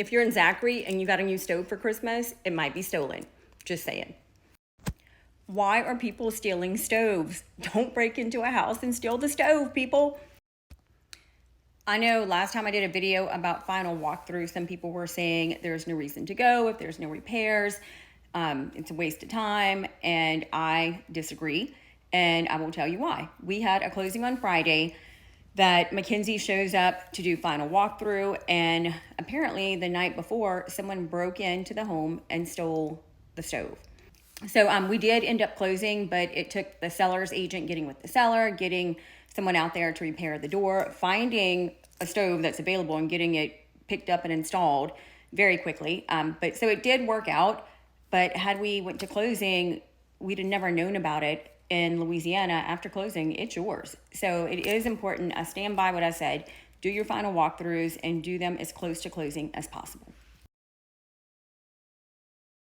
If you're in Zachary and you got a new stove for Christmas, it might be stolen. Just saying. Why are people stealing stoves? Don't break into a house and steal the stove, people. I know last time I did a video about final walkthrough, some people were saying there's no reason to go if there's no repairs. It's a waste of time, and I disagree, and I will tell you why. We had a closing on Friday that Mackenzie shows up to do final walkthrough, and apparently the night before, someone broke into the home and stole the stove. So we did end up closing, but it took the seller's agent getting with the seller, getting someone out there to repair the door, finding a stove that's available and getting it picked up and installed very quickly. But so it did work out, but had we went to closing, we'd have never known about it. In Louisiana, after closing, it's yours. So it is important. I stand by what I said. Do your final walkthroughs and do them as close to closing as possible.